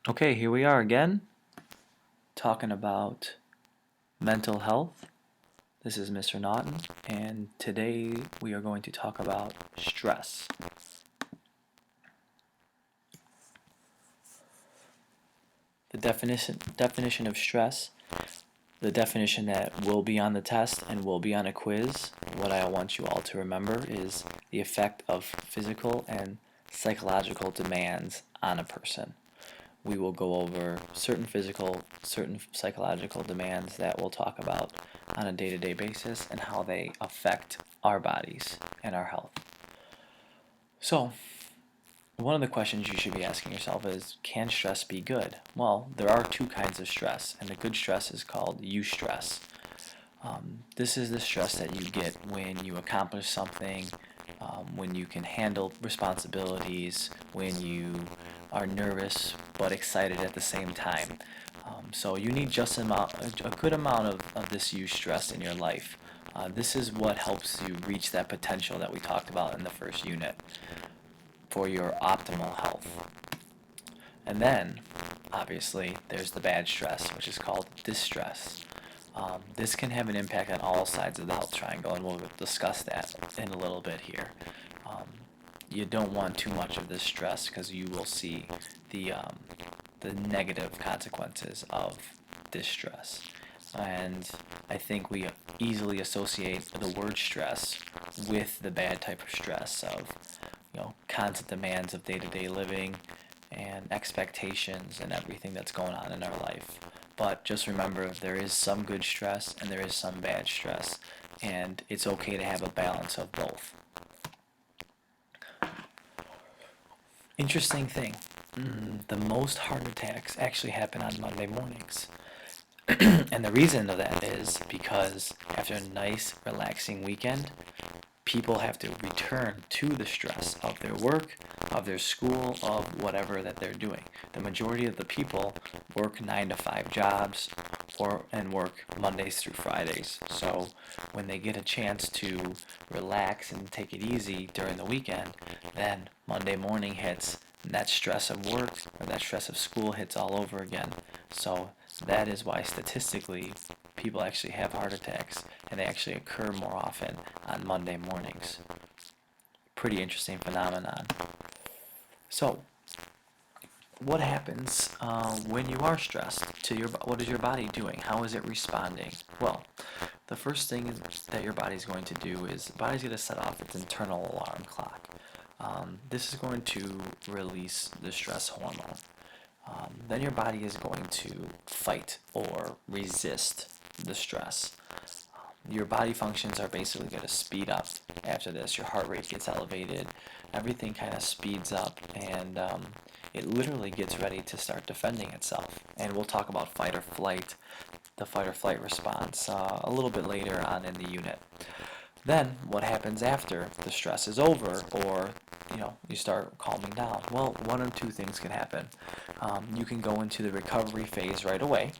Okay, here we are again, talking about mental health. This is Mr. Naughton, and today we are going to talk about stress. The definition of stress, the definition that will be on the test and will be on a quiz, what I want you all to remember is the effect of physical and psychological demands on a person. We will go over certain physical, certain psychological demands that we'll talk about on a day-to-day basis and how they affect our bodies and our health. So, one of the questions you should be asking yourself is, can stress be good? Well, there are two kinds of stress, and the good stress is called eustress. This is the stress that you get when you accomplish something, when you can handle responsibilities, when you are nervous but excited at the same time. So you need just a good amount of this eustress in your life. This is what helps you reach that potential that we talked about in the first unit for your optimal health. And then, obviously, there's the bad stress, which is called distress. This can have an impact on all sides of the health triangle, and we'll discuss that in a little bit here. You don't want too much of this stress because you will see the negative consequences of distress. And I think we easily associate the word stress with the bad type of stress of, constant demands of day-to-day living and expectations and everything that's going on in our life. But just remember, there is some good stress and there is some bad stress, and it's okay to have a balance of both. Interesting thing, the most heart attacks actually happen on Monday mornings. And the reason of that is because after a nice, relaxing weekend, people have to return to the stress of their work, of their school, of whatever that they're doing. The majority of the people work 9 to 5 jobs and work Mondays through Fridays. So when they get a chance to relax and take it easy during the weekend, then Monday morning hits and that stress of work or that stress of school hits all over again. So that is why statistically people actually have heart attacks, and they actually occur more often on Monday mornings. Pretty interesting phenomenon. So, what happens when you are stressed? What is your body doing? How is it responding? Well, the first thing that your body's going to do is the body's going to set off its internal alarm clock. This is going to release the stress hormone. Then your body is going to fight or resist the stress. Your body functions are basically going to speed up after this. Your heart rate gets elevated, everything kind of speeds up, and it literally gets ready to start defending itself. And we'll talk about fight or flight, the fight or flight response, a little bit later on in the unit. Then what happens after the stress is over, or you start calming down? Well, one of two things can happen. You can go into the recovery phase right away,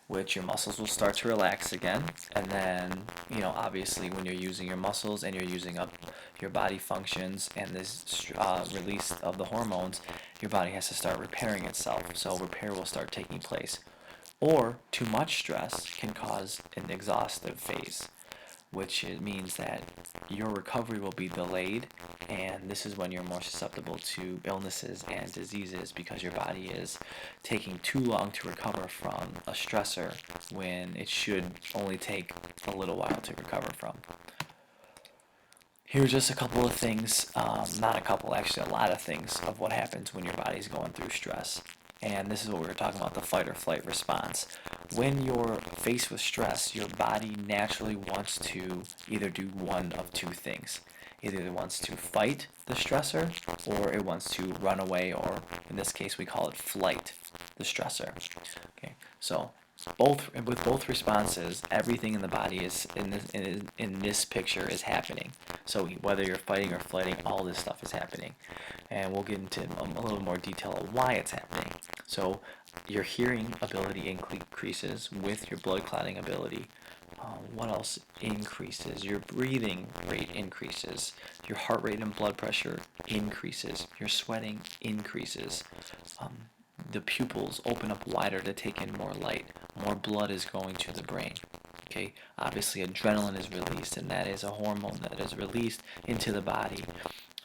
which your muscles will start to relax again, and then obviously when you're using your muscles and you're using up your body functions and this release of the hormones, your body has to start repairing itself. So repair will start taking place. Or too much stress can cause an exhaustive phase, which means that your recovery will be delayed, and this is when you're more susceptible to illnesses and diseases because your body is taking too long to recover from a stressor when it should only take a little while to recover from. Here's just a couple of things, not a couple, actually a lot of things of what happens when your body's going through stress. And this is what we were talking about, the fight or flight response. When you're faced with stress, your body naturally wants to either do one of two things. Either it wants to fight the stressor, or it wants to run away, or in this case we call it flight the stressor. Okay, so with both responses, everything in the body is in this picture is happening. So whether you're fighting or flighting, all this stuff is happening, and we'll get into a little more detail of why it's happening. So your hearing ability increases with your blood clotting ability. What else increases? Your breathing rate increases. Your heart rate and blood pressure increases. Your sweating increases. the pupils open up wider to take in more light. More blood is going to the brain. Okay, obviously adrenaline is released, and that is a hormone that is released into the body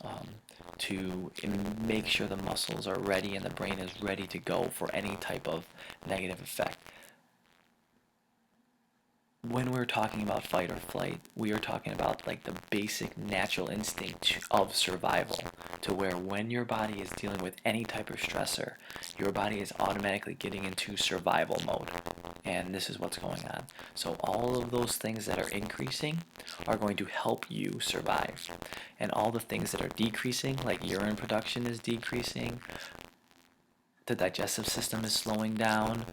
um, to make sure the muscles are ready and the brain is ready to go for any type of negative effect. When we're talking about fight or flight, we are talking about like the basic natural instinct of survival, to where when your body is dealing with any type of stressor, your body is automatically getting into survival mode. And this is what's going on. So all of those things that are increasing are going to help you survive. And all the things that are decreasing, like urine production is decreasing, the digestive system is slowing down,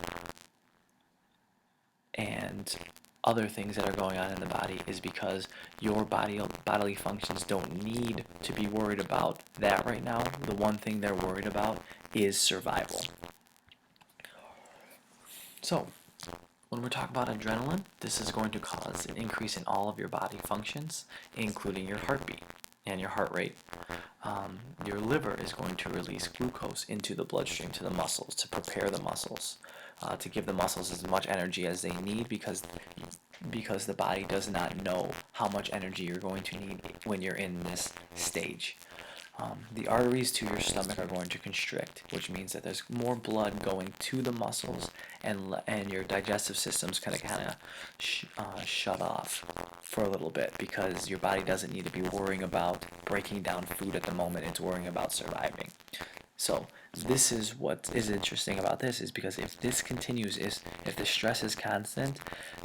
and other things that are going on in the body, is because your bodily functions don't need to be worried about that right now. The one thing they're worried about is survival. So when we're talking about adrenaline, this is going to cause an increase in all of your body functions, including your heartbeat and your heart rate. Your liver is going to release glucose into the bloodstream to the muscles to prepare the muscles, to give the muscles as much energy as they need, because the body does not know how much energy you're going to need when you're in this stage. The arteries to your stomach are going to constrict, which means that there's more blood going to the muscles, and your digestive system's kind of shut off for a little bit, because your body doesn't need to be worrying about breaking down food at the moment. It's worrying about surviving. So this is what is interesting about this, is because if this continues, if the stress is constant,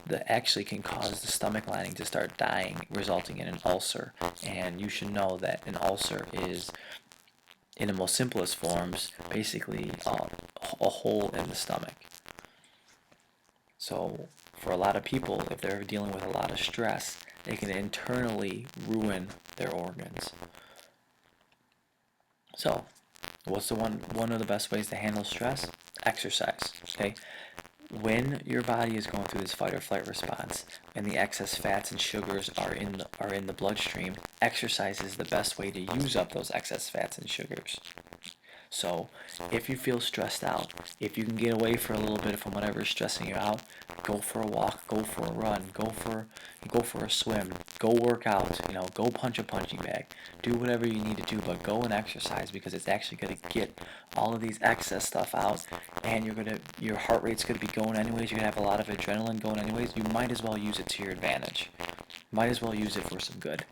that actually can cause the stomach lining to start dying, resulting in an ulcer. And you should know that an ulcer is, in the most simplest forms, basically a hole in the stomach. So for a lot of people, if they're dealing with a lot of stress, they can internally ruin their organs. So what's one of the best ways to handle stress? Exercise. Okay, when your body is going through this fight or flight response and the excess fats and sugars are in the bloodstream, exercise is the best way to use up those excess fats and sugars. So if you feel stressed out, if you can get away for a little bit from whatever is stressing you out, go for a walk, go for a run, go for a swim, go work out, go punch a punching bag, do whatever you need to do, but go and exercise, because it's actually going to get all of these excess stuff out, and your heart rate's going to be going anyways. You're going to have a lot of adrenaline going anyways. You might as well use it to your advantage. Might as well use it for some good.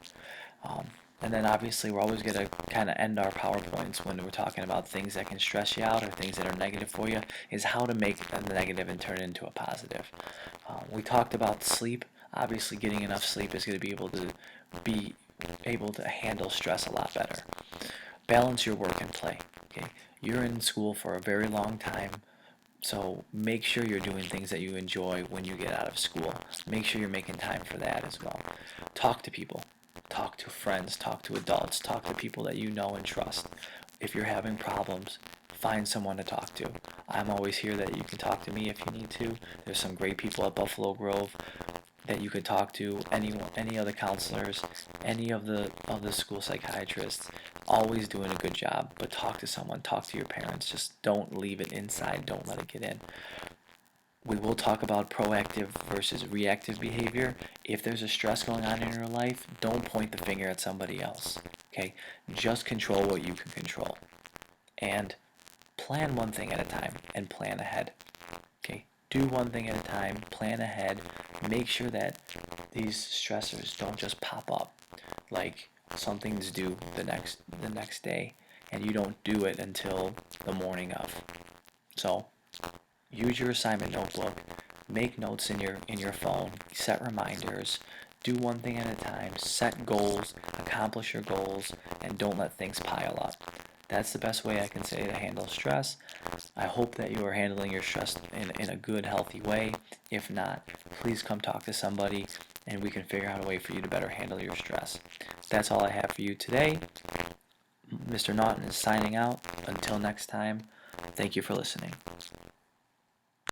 And then obviously we're always going to kind of end our PowerPoints when we're talking about things that can stress you out or things that are negative for you, is how to make a negative and turn it into a positive. We talked about sleep. Obviously getting enough sleep is going to be able to handle stress a lot better. Balance your work and play. Okay? You're in school for a very long time, so make sure you're doing things that you enjoy when you get out of school. Make sure you're making time for that as well. Talk to people. Talk to friends, talk to adults, talk to people that you know and trust. If you're having problems, find someone to talk to. I'm always here that you can talk to me if you need to. There's some great people at Buffalo Grove that you could talk to, any other counselors, any of the school psychiatrists, always doing a good job. But talk to someone, talk to your parents. Just don't leave it inside, don't let it get in. We will talk about proactive versus reactive behavior. If there's a stress going on in your life, don't point the finger at somebody else. Okay? Just control what you can control. And plan one thing at a time and plan ahead. Okay? Do one thing at a time, plan ahead. Make sure that these stressors don't just pop up like something's due the next day and you don't do it until the morning of. So use your assignment notebook, make notes in your phone, set reminders, do one thing at a time, set goals, accomplish your goals, and don't let things pile up. That's the best way I can say to handle stress. I hope that you are handling your stress in a good, healthy way. If not, please come talk to somebody and we can figure out a way for you to better handle your stress. That's all I have for you today. Mr. Naughton is signing out. Until next time, thank you for listening.